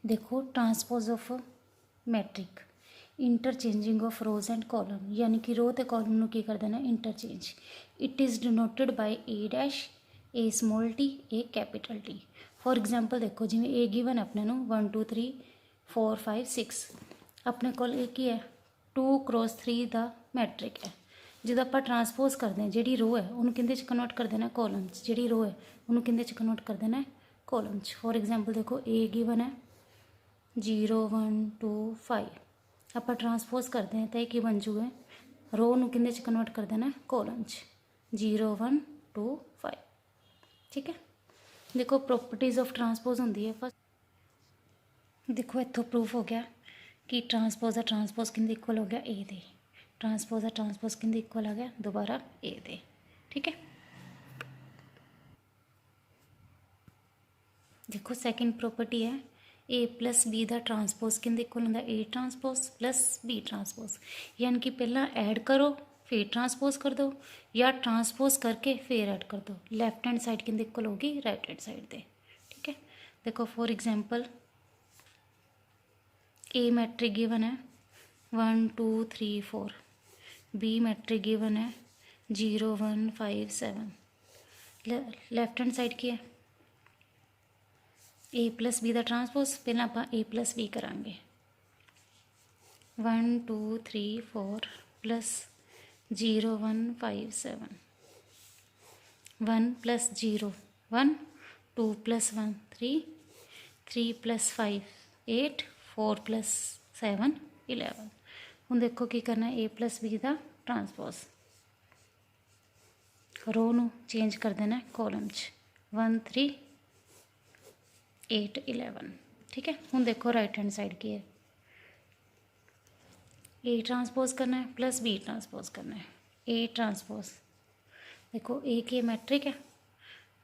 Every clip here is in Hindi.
देखो transpose of matrix interchanging of rows and column, यानी कि रो तो कॉलम ਨੂੰ ਕੀ ਕਰ ਦੇਣਾ interchange. It is denoted by A dash A small T A capital T. For example देखो जिमें ए गिवन अपने 1 2 3 4 5 6 अपने को की है 2 क्रॉस 3 का मैट्रिक है। जो आप ट्रांसपोज करते हैं जी रो है उन्होंने किंदे कन्वर्ट कर देना कॉलम च, जी रो है उन्होंने किंदे कन्वर्ट कर देना कॉलम च। फॉर एग्जाम्पल देखो ए गिवन है 0 1 2 5 आप ट्रांसपोज करते हैं तो ये बन जूगा रो नूं किंदे च कन्वर्ट कर देना कॉलम च 0 1 2 5। ठीक है, देखो प्रॉपर्टीज़ ऑफ ट्रांसपोज होंगी है फर्स्ट। देखो इत्थों प्रूफ हो गया कि ट्रांसपोज किंदे इक्वल हो गया ए दे, ट्रांसपोज किंदे इक्वल आ गया दोबारा ए दे। ठीक है, देखो सैकेंड प्रॉपर्टी है ए प्लस बी का ट्रांसपोज किंदे इक्वल होंदा A transpose plus B transpose, यानी कि पहला ऐड करो फिर ट्रांसपोज कर दो या ट्रांसपोज करके फिर ऐड कर दो। लैफ्ट हैंड साइड किंदे इक्वल होगी राइट हैंड साइड दे। ठीक है, देखो for example A matrix given है 1 2 3 4, बी मैट्रिक गिवन है 0 1 5 7। लैफ्ट हैंड साइड की है ए प्लस बी का ट्रांसपोज, पहला आप ए प्लस बी करांगे 1 2 3 4 plus 0 1 5 7, 1 plus 0 1 2 plus 1 3 3 plus 5 8 4 plus 7 11। हुण देखो की करना ए प्लस बी का ट्रांसपोज, रो नूं चेंज कर देना कॉलम च 1 3 8 11। ठीक है, हुण देखो राइट हैंड साइड की है ए ट्रांसपोज करना है प्लस बी ट्रांसपोज करना है। ए ट्रांसपोज देखो ए के मैट्रिक है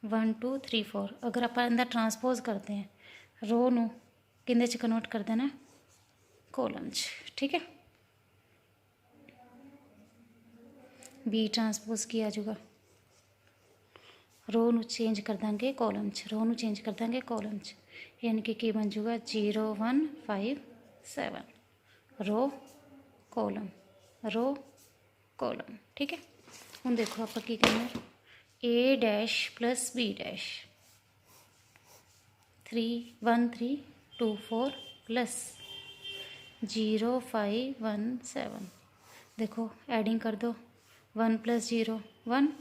1 2 3 4, अगर आप अंदर ट्रांसपोज करते हैं रो नूं किंदे च कन्वर्ट कर देना कॉलम च। ठीक है, बी ट्रांसपोज की आ जाऊगा रो नूं चेंज कर देंगे कॉलम च, रो नूं चेंज कर देंगे कॉलम च, यानी कि बन जूगा 0 1 5 7 रो कॉलम रो कॉलम। ठीक है, हुण देखो आप की करना A dash plus B dash 3 1 3 2 4 plus 0 5 1 7। देखो एडिंग कर दो 1 प्लस 0 1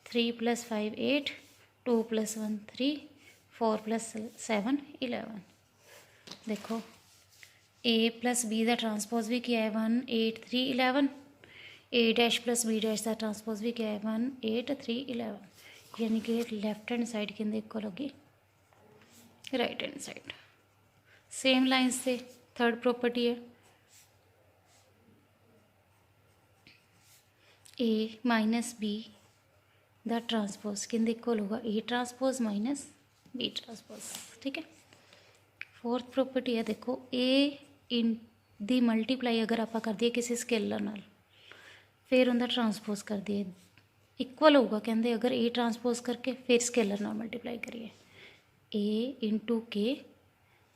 3 प्लस 5 8 2 प्लस 1 3 4 प्लस 7 11। देखो ए प्लस बी का ट्रांसपोज भी किया है 1 8 3 11, A dash plus B dash का ट्रांसपोज भी किया है 1 8 3 11, यानी कि लैफ्ट हैंड साइड के इक्वल होगी right hand side. Same line से थर्ड प्रॉपर्टी है A minus B the transpose किंदे इक्वल होगा A transpose minus B transpose. ठीक है, फोर्थ प्रॉपर्टी है देखो ए इन दी मल्टीप्लाई अगर आप कर दिए किसी स्केलर नाल फिर उनका ट्रांसपोज कर दिए इक्वल होगा, कहते अगर ए ट्रांसपोज करके फिर स्केलर नाल मल्टीप्लाई करिए ए इंटू के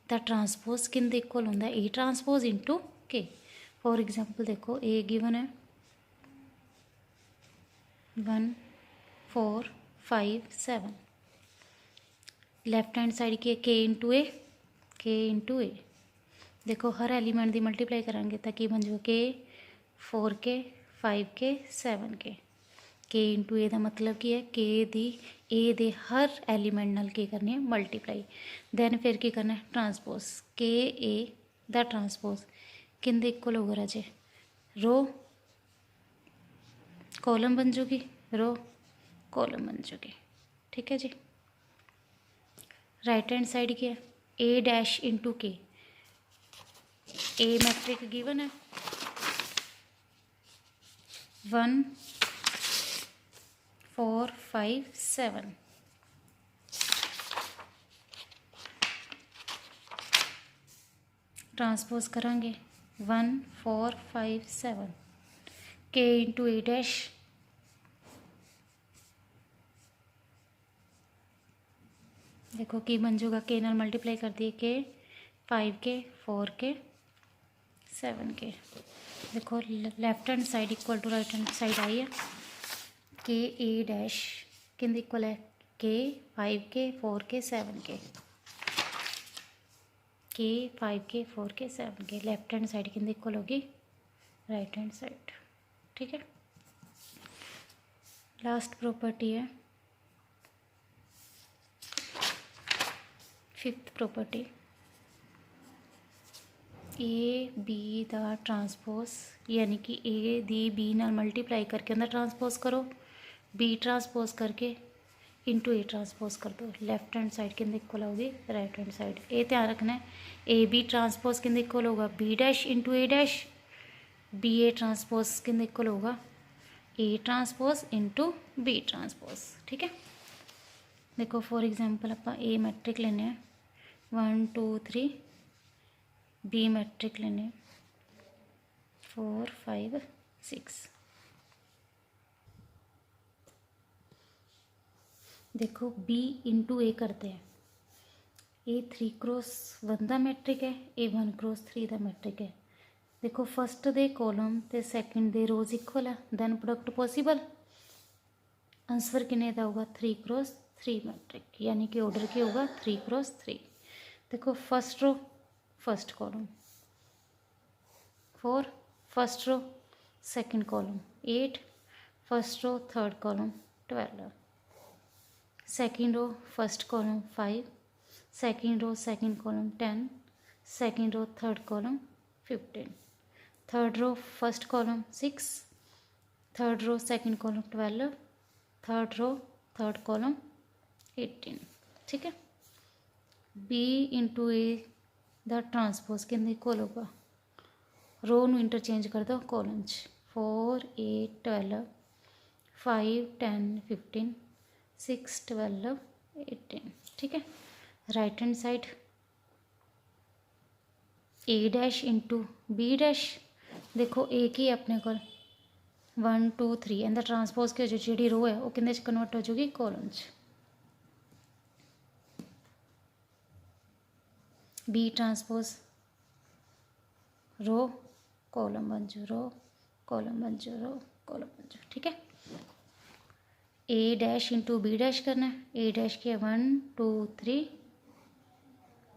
द ट्रांसपोज किंदे इक्वल होंदा ए ट्रांसपोज इंटू के। फॉर एग्जाम्पल देखो ए गिवन है 1 4 5 7, लैफ्ट हैंड साइड की के इंटू ए। देखो हर एलीमेंट की मल्टीप्लाई करांगे तो बन जाए के 4 के 5 के 7 के इंटू ए का मतलब की है के दी ए दे हर एलीमेंट नाल की करनी है मल्टीप्लाई, दैन फिर की करना है ट्रांसपोज के ए दा ट्रांसपोज किंदे इक्वल होगा राजे रो कॉलम बन जूगी रो कॉलम बन जूगी। ठीक है जी, राइट हैंड साइड की है ए डैश इंटू के, ए मैट्रिक गिवन है 1 4 5 7, ट्रांसपोज करांगे 1 4 5 7 के इंटू ए डैश देखो की बन जाएगा के नाल मल्टीप्लाई कर दिए के 5K 4K 7K। देखो left hand side equal to right hand side आई है। के ए डैश किंद इक्वल है K 5K 4K 7K। K 5K 4K 7K left hand side किंद इक्वल होगी राइट हैंड साइड। ठीक है। लास्ट प्रॉपर्टी है fifth property, A B the transpose, यानी कि ए दी बी नाल मल्टीप्लाई करके अंदर ट्रांसपोज करो, बी ट्रांसपोज करके इंटू ए ट्रांसपोज कर दो। लेफ्ट हैंड साइड किंद इक्वल होगी राइट हैंड साइड। ये ध्यान रखना है, ए बी ट्रांसपोज किंद इक्वल होगा B dash into A dash, B A transpose किंद इक्वल होगा A transpose into B transpose. ठीक है। देखो फॉर एग्जाम्पल आप ए मैट्रिक लेने 1 2 3, बी मैट्रिक लेने 4 5 6। देखो बी इंटू ए करते हैं, ए 3x1 का मैट्रिक है, ए 1x3 का मैट्रिक है। देखो फस्ट दे कॉलम ते सैकेंड दे रोज इक्वल है, दैन प्रोडक्ट पॉसीबल। आंसर किन्ने दा होगा 3x3 मैट्रिक, यानी कि ऑर्डर क्या होगा 3x3। देखो first row first column 4, first row second column 8, first row third column 12, second row first column 5, second row second column 10, second row third column 15, third row first column 6, third row second column 12, third row third column 18। ठीक है। बी इंटू ए दा ट्रांसपोज किंदे इक्वल होगा, रो नू इंटरचेंज कर दो कॉलम 4 8 12 5 10 15 6 12 18। ठीक है। राइट हैंड साइड ए डैश इंटू बी डैश, देखो ए की अपने को 1 2 3 अंदर ट्रांसपोज के जो जी रो है वो किंदे कन्वर्ट हो जाएगी column B transpose row column बन जाओ, रो कॉलम बन जाओ, रो कॉलम बन जाओ। ठीक है। ए डैश इंटू बी डैश करना है, ए डैश के 1 2 3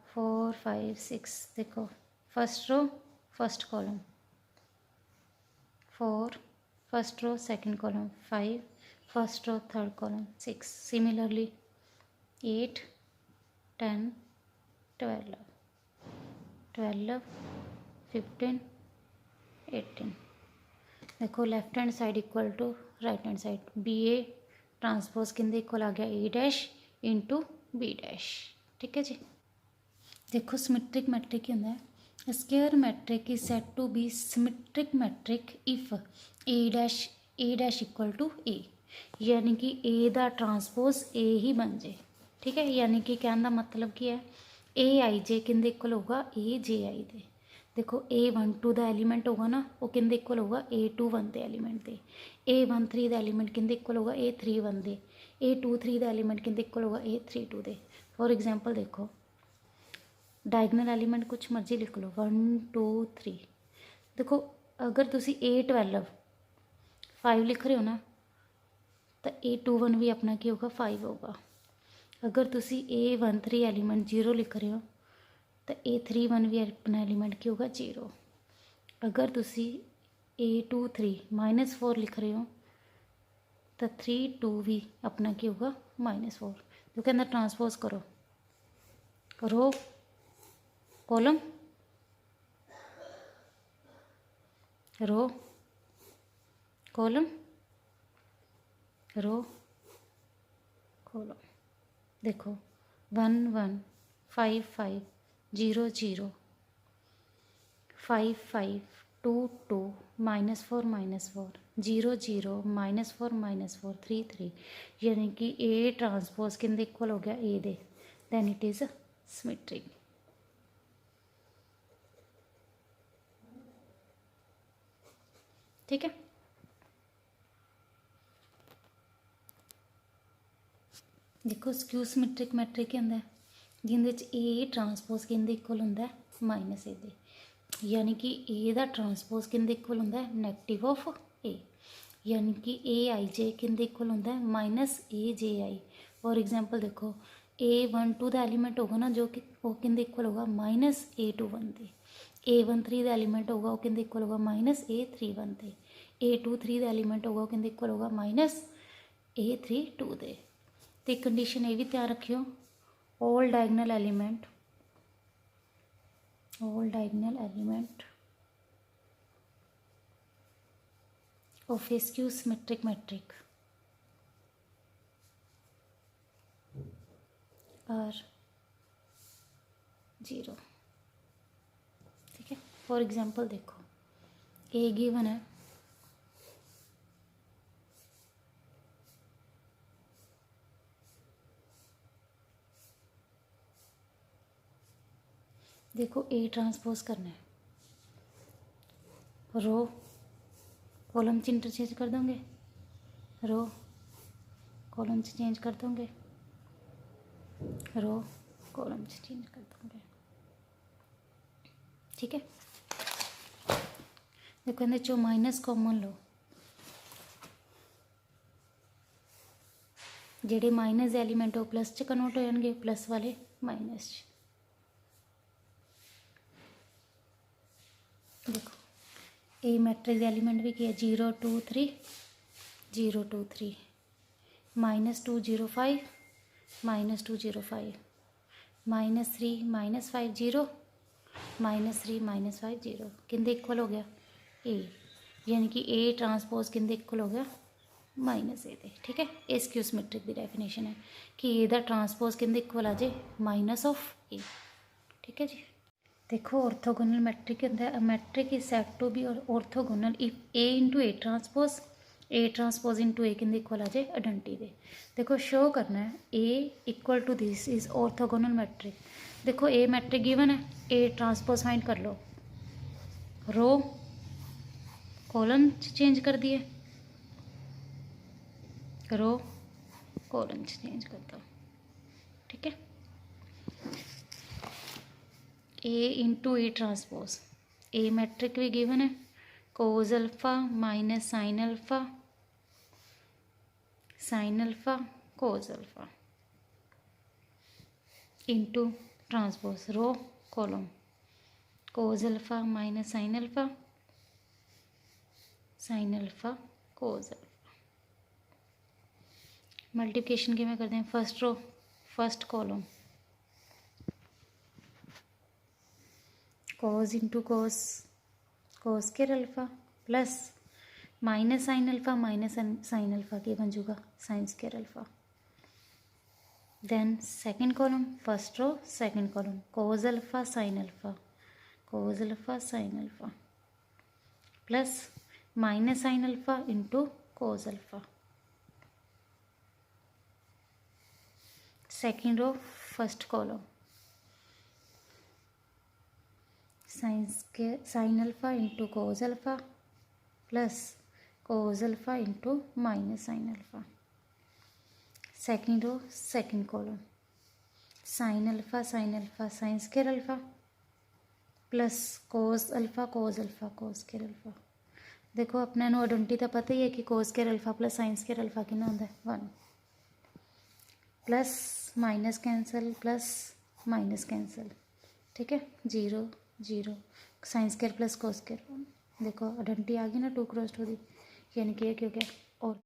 4 5 6। देखो first row first column 4, first row second column 5, first row third column 6। Similarly 8 10 12 12 15 18। देखो left hand side equal to right hand side, B A transpose किंदे इक्वल आ गया A dash into B dash. ठीक है जी। देखो सिमेट्रिक मैट्रिक ही होंदा है, square matrix is said to be symmetric matrix if A dash equal to ए, यानी कि ए दा ट्रांसपोज ए ही बन जाए। ठीक है। यानी कि कहने का मतलब की है, ए आई जे किंदे इक्वल होगा ए जे आई दे। देखो A12 का एलीमेंट होगा ना वो किंदे इक्वल होगा A21 के एलीमेंट दे, A13 का एलीमेंट किंदे इक्वल होगा A31 दे, A23 का एलीमेंट किंदे इक्वल होगा A32 दे। फॉर एग्जांपल देखो डायगनल एलीमेंट कुछ मर्जी लिख लो 1 2 3। देखो अगर तुसी A12 5 लिख रहे हो ना तो A21 भी अपना क्या होगा 5 होगा। अगर तुसी A13 एलीमेंट 0 लिख रहे हो तो A31 भी अपना एलीमेंट क्या होगा 0। अगर तुसी A23 -4 लिख रहे हो तो 3 2 भी अपना क्या होगा -4। तो क्या अंदर ट्रांसपोज करो, row column row column row column. देखो 1 1 5 5 0 0 5 5 2 2 -4 -4 0 0 -4 -4 3 3, यानी कि ए ट्रांसपोज किंदे इक्वल हो गया ए दे, दैन इट इज़ सिमेट्रिक। ठीक है। देखो स्क्यू सिमेट्रिक मैट्रिक होंदा है जिंदे ए ट्रांसपोज किंदे इक्वल होंदा है माइनस ए दे, यानी कि ए दा ट्रांसपोज किंदे इक्वल हुंदा है नैगेटिव ऑफ ए, यानी कि ए आई जे किंदे इक्वल हुंदा है minus A J I. For example देखो A12 का एलीमेंट होगा ना जो कि वो किंदे इक्वल होगा माइनस A21 दे, A13 का एलीमेंट होगा वो किंदे इक्वल होगा माइनस A31 दे, A23 का एलीमेंट होगा वो किंदे इक्वल होगा माइनस A32 दे। तो कंडीशन ये भी ध्यान रखियो, all diagonal element of a skew symmetric matrix are 0। ठीक है, फॉर एग्जांपल देखो ए गिवन है, देखो ए ट्रांसपोज करना है, रो कॉलम च इंटरचेंज कर दोगे, रो कॉलम च चेंज कर दोगे, रो कॉलम च चेंज कर दोगे। ठीक है, देखो कहते चो माइनस कॉमन लो, जेडे माइनस एलीमेंट हो प्लस च कन्वर्ट हो जाएंगे, प्लस वाले माइनस च। देखो ए मैट्रिक्स एलीमेंट भी किया 0 2 3 0 2 3 -2 0 5 -2 0 5 -3 -5 0 -3 -5 0 किंदे इक्वल हो गया ए, यानी कि ए ट्रांसपोज किंदे इक्वल हो गया माइनस ए दे। ठीक है, ए स्क्यू सिमेट्रिक की डेफिनेशन है कि ए दा ट्रांसपोज किंदे इक्वल आ जाए माइनस ऑफ ए। ठीक है जी, देखो ऑर्थोगोनल मैट्रिक होंदा है, matrix is said to be orthogonal if A into A transpose into A किंदे इक्वल आ जाए आइडेंटिटी दे। देखो शो करना है A equal to this is orthogonal matrix. देखो ए मैट्रिक गिवन है, ए ट्रांसपोज फाइंड कर लो, रो कॉलम चेंज कर दिए, रो कॉलम चेंज कर दो। ठीक है, A into A transpose, A matrix भी गिवन है, cos alpha minus sine alpha cos alpha into transpose row column, cos alpha minus sine alpha cos alpha. Multiplication किमें करते हैं, first row first column, cos into cos square alpha plus minus sine alpha के बन जाएगा sine square alpha. Then second column first row second column, cos alpha sine alpha plus minus sine alpha into cos alpha. Second row first column, sine alpha into cos alpha plus cos alpha into minus sine alpha. Second row second column, sine alpha sine square alpha plus cos alpha cos square alpha. देखो अपने आइडेंटिटी तो पता ही है कि cos square alpha plus sine square alpha कितना होता है 1, plus minus cancel plus minus cancel. ठीक है, 0 0 sine square plus cos square. देखो आइडेंटिटी आ गई ना 2 क्रॉस 2 दी, यानी कि क्या हो गया और